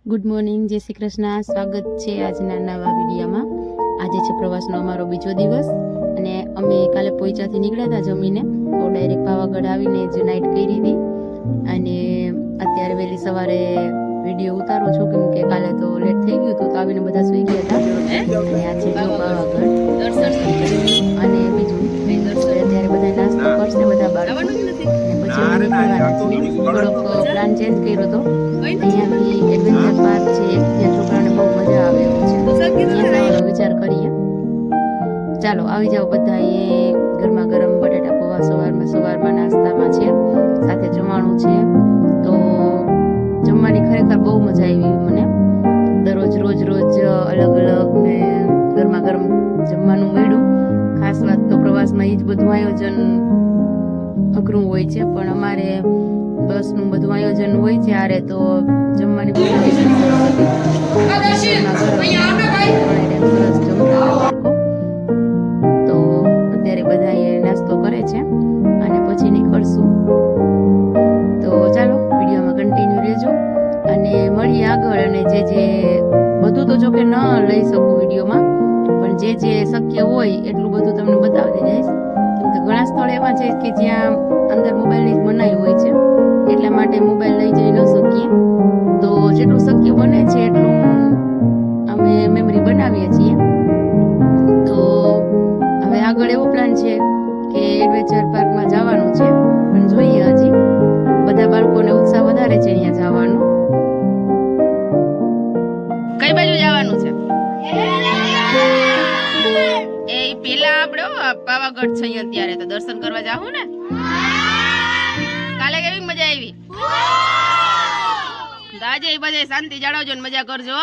Good morning, જય શ્રી કૃષ્ણ. સ્વાગત છે આજના નવા વિડીયોમાં. આજે છે પ્રવાસનો અમારો બીજો દિવસ અને અમે કાલે પોઈચાથી નીકળ્યા હતા જમીને, તો ડાયરેક્ટ પાવાગઢ આવીને જ નાઇટ કરી હતી અને અત્યારે વહેલી સવારે વિડીયો ઉતારું છું કેમ કે કાલે તો લેટ થઈ ગયું હતું, તો આવીને બધા સૂઈ ગયા હતા. અને આ છે જો પાવાગઢ અને બીજું અત્યારે બધા નાસ્તો કરશે બધા બાળકો અને પછી અમે નીકળવાના છીએ. થોડોક પ્લાન ચેન્જ કર્યો હતો. અહીંયાથી એડવેન્ચર પાર્ક છે જ્યાં છોકરાઓને બહુ મજા આવે એવું છે, ત્યાં જવાનો વિચાર કરીએ. ચાલો આવી જાઓ બધા. એ ગરમા ગરમ બટેટા પૌવા સવારમાં નાસ્તામાં છે, સાથે જમવાનું છે. તો જમવાની ખરેખર બહુ મજા આવી મને. દરરોજ રોજ અલગ અલગ ને ગરમા ગરમ જમવાનું મળ્યું. ખાસ વાત તો પ્રવાસમાં એ જ બધું આયોજન અઘરું હોય છે, પણ અમારે બસનું બધું આયોજન હોય છે આરે, તો જમવાની બહુ સરસ જમતા બાળકો. તો અત્યારે બધા નાસ્તો કરે છે અને પછી નીકળશું. તો ચાલો વિડીયોમાં કન્ટિન્યુ રહેજો અને મળીએ આગળ. અને જે બધું તો જો કે ન લઈ શકું વિડીયોમાં, પણ જે શક્ય હોય એટલું બધું તમને બતાવતી જઈશ. કેમ કે ઘણા સ્થળ એવા છે કે જ્યાં અંદર મોબાઈલની મનાઈ હોય છે, એટલા માટે મોબાઈલ લઈ જઈ ન શકીએ. તો જેટલું શક્ય બને છે એટલું અમે મેમરી બનાવીએ છીએ. તો હવે આગળ એવો પ્લાન છે કે એડવેન્ચર પાર્કમાં જવાનું છે, પણ જોઈએ હજી બધા બાળકોને ઉત્સાહ વધારે છે અહીંયા જવાનો. કઈ બાજુ જવાનું છે? એ પેલા આપણે પાવાગઢ છે અહીંયા, ત્યારે તો દર્શન કરવા જાવું ને. કાલે કેવી મજા આવી? આજે એ બધે શાંતિ જાળવજો ને મજા કરજો.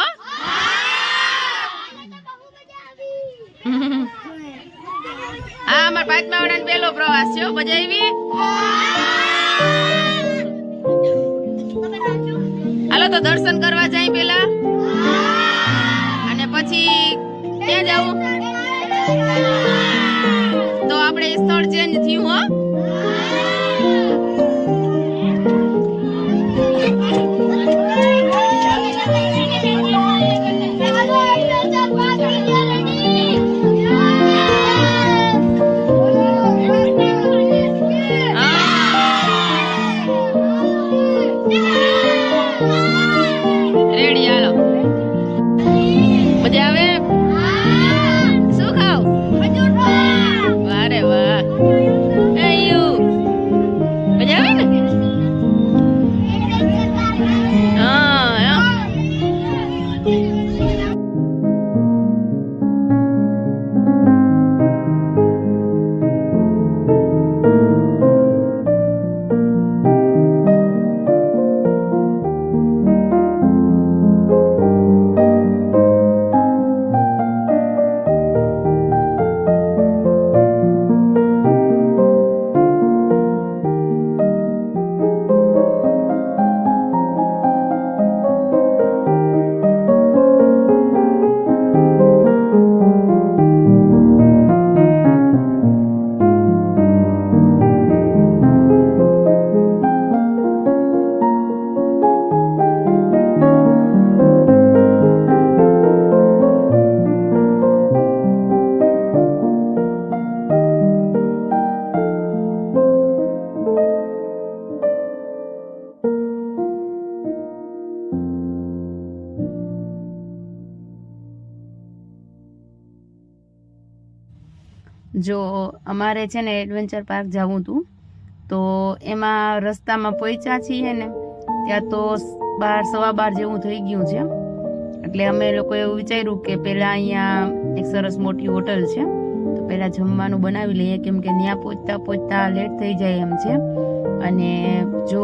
હા, અમાર પાંચમા વાળાનો પહેલો પ્રવાસ છે. મજા આવી? હાલો તો દર્શન કરવા જાય પેલા, અને પછી ક્યાં જાવું? તો આપણે સ્થળ ચેન્જ થયું હો. જો અમારે છે ને એડવેન્ચર પાર્ક જવું હતું, તો એમાં રસ્તામાં પહોંચ્યા છીએ ને ત્યાં તો 12:15 જેવું થઈ ગયું છે. એટલે અમે લોકો એવું વિચાર્યું કે પહેલાં અહીંયા એક સરસ મોટી હોટલ છે, તો પહેલાં જમવાનું બનાવી લઈએ, કેમ કે ત્યાં પહોંચતા લેટ થઈ જાય એમ છે. અને જો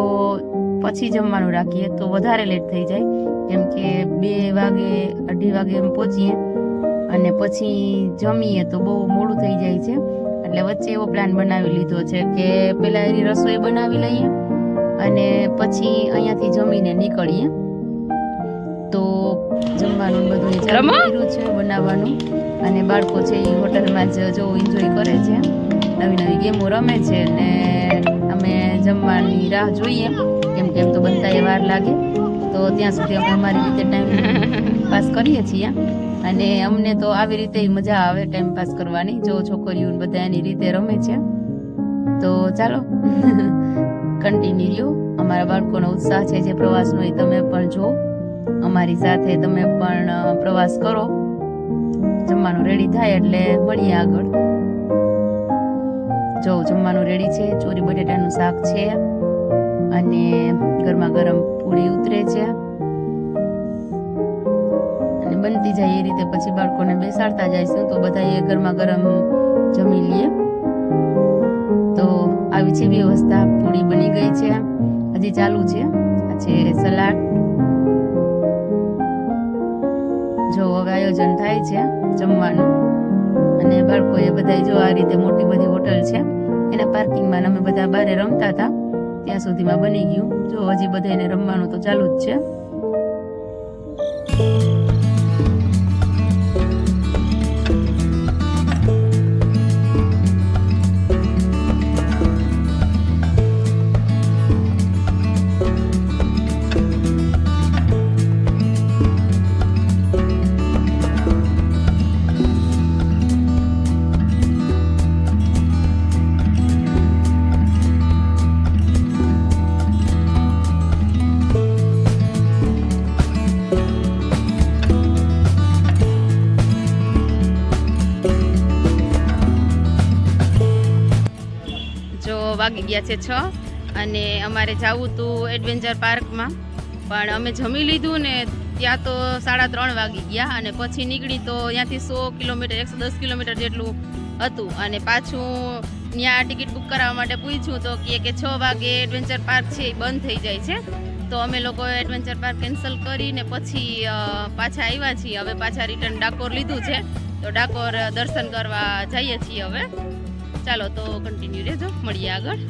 પછી જમવાનું રાખીએ તો વધારે લેટ થઈ જાય, કેમ કે 2 વાગે 2:30 વાગે એમ પહોંચીએ અને પછી જમીએ તો બહુ મોડું થઈ જાય છે. એટલે વચ્ચે એવો પ્લાન બનાવી લીધો છે કે પહેલા એની રસોઈ બનાવી લઈએ અને પછી અહીંયાથી જમીને નીકળીએ. તો જમવાનું બધું ચાલુ કર્યું છે બનાવવાનું, અને બાળકો છે એ હોટલમાં જ જો એન્જોય કરે છે, નવી નવી ગેમો રમે છે. ને અમે જમવાની રાહ જોઈએ, કેમ તો બનતા એ વાર લાગે. તો ત્યાં સુધી અમે અમારી રીતે ટાઈમ પાસ કરીએ છીએ અને અમને તો આવી રીતે મજા આવે ટાઈમ પાસ કરવાની. જો છોકરીઓ બધા એની રીતે રમે છે. તો ચાલો કન્ટિન્યુ લ્યો. અમારા બાળકોનો ઉત્સાહ છે જે પ્રવાસનો એ તમે પણ જો, અમારી સાથે તમે પણ પ્રવાસ કરો. જમવાનું રેડી થાય એટલે મળીએ આગળ. જો જમવાનું રેડી છે, ચોરી બટેટાનું શાક છે અને ગરમા ગરમ પૂરી ઉતરે છે અને બનતી જાય એ રીતે પછી બાળકોને બેસાડતા જઈશું તો બધા એ ગરમા ગરમ જમી લઈએ. તો આવી છે વ્યવસ્થા. પૂરી બની ગઈ છે, હજી ચાલુ છે. આ છે સલાડ. જો હવે આયોજન થાય છે જમવાનું અને બાળકોએ બધા જો આ રીતે મોટી બધી હોટલ છે એના પાર્કિંગમાં અમે બધા બારે રમતા હતા ત્યાં સુધીમાં બની ગયું. જો હજી બધાને રમવાનું તો ચાલુ જ છે. વાગી ગયા છે 6 અને અમારે જવું હતું એડવેન્ચર પાર્કમાં, પણ અમે જમી લીધું ને ત્યાં તો 3:30 વાગી ગયા અને પછી નીકળી તો ત્યાંથી 100 કિલોમીટર 110 કિલોમીટર જેટલું હતું અને પાછું ત્યાં ટિકિટ બુક કરાવવા માટે પૂછ્યું તો કે 6 વાગે એડવેન્ચર પાર્ક છે એ બંધ થઈ જાય છે. તો અમે લોકો એડવેન્ચર પાર્ક કેન્સલ કરીને પછી પાછા આવ્યા છીએ. હવે પાછા રિટર્ન ડાકોર લીધું છે તો ડાકોર દર્શન કરવા જઈએ છીએ હવે. ચાલો તો કન્ટિન્યુ રહેજો, મળીએ આગળ.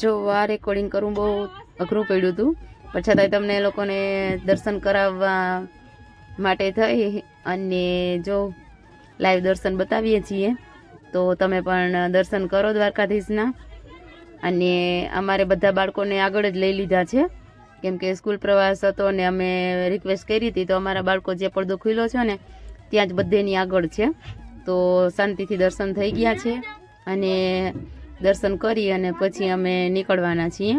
જો આ રેકોર્ડિંગ કરવું બહુ અઘરું પડ્યું હતું, પણ છતાંય તમને એ લોકોને દર્શન કરાવવા માટે થઈ અને જો લાઈવ દર્શન બતાવીએ છીએ તો તમે પણ દર્શન કરો દ્વારકાધીશના. અને અમારે બધા બાળકોને આગળ જ લઈ લીધા છે કેમ કે સ્કૂલ પ્રવાસ હતો ને અમે રિક્વેસ્ટ કરી હતી તો અમારા બાળકો જે પડદો ખુલ્લો છે ને ત્યાં જ બધેની આગળ છે. તો શાંતિથી દર્શન થઈ ગયા છે અને દર્શન કરી અને પછી અમે નીકળવાના છીએ.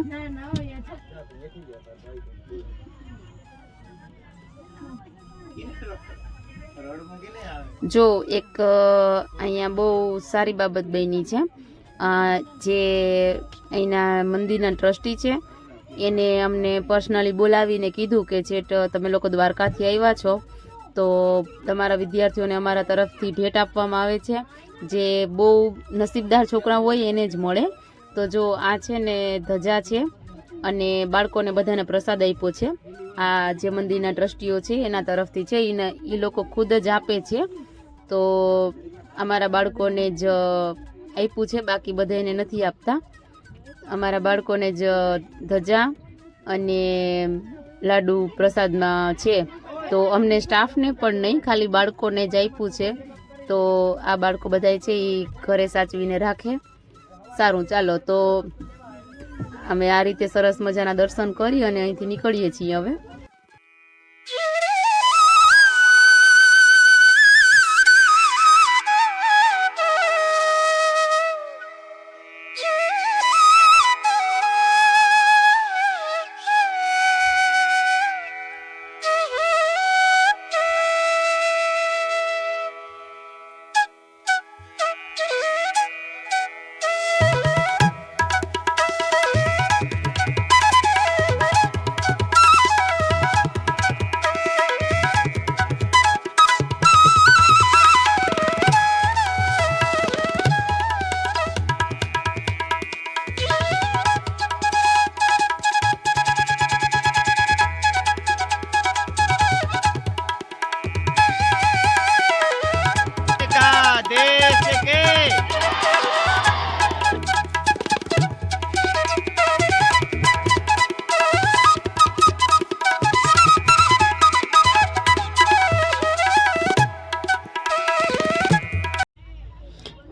જો એક અહીંયા બહુ સારી બાબત બની છે. જે અહીંના મંદિરના ટ્રસ્ટી છે એને અમને પર્સનલી બોલાવીને કીધું કે જેટ તમે લોકો દ્વારકાથી આવ્યા છો તો તમારા વિદ્યાર્થીઓને અમારા તરફથી ભેટ આપવામાં આવે છે, જે બહુ નસીબદાર છોકરા હોય એને જ મળે. તો જો આ છે ને ધજા છે અને બાળકોને બધાને પ્રસાદ આપ્યો છે. આ જે મંદિરના ટ્રસ્ટીઓ છે એના તરફથી છે, એ લોકો ખુદ જ આપે છે. તો અમારા બાળકોને જ આપ્યું છે, બાકી બધાને નથી આપતા. અમારા બાળકોને જ ધજા અને લાડુ પ્રસાદમાં છે. તો અમને સ્ટાફને પણ નહીં, ખાલી બાળકોને જ આપ્યું છે. તો આ બાળકો બધા છે એ ઘરે સાચવીને રાખે. સારું, ચાલો તો અમે આ રીતે સરસ મજાના દર્શન કરી અને અહીંથી નીકળીએ છીએ હવે.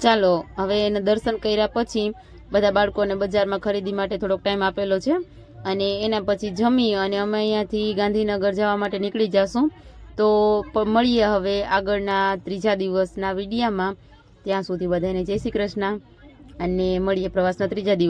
ચાલો હવે એને દર્શન કર્યા પછી બધા બાળકોને બજારમાં ખરીદી માટે થોડોક ટાઈમ આપેલો છે અને એના પછી જમી અને અમે અહીંયાથી ગાંધીનગર જવા માટે નીકળી જશું. તો મળીએ હવે આગળના ત્રીજા દિવસના વિડીયામાં. ત્યાં સુધી બધાને જય શ્રી કૃષ્ણ અને મળીએ પ્રવાસના ત્રીજા દિવસ.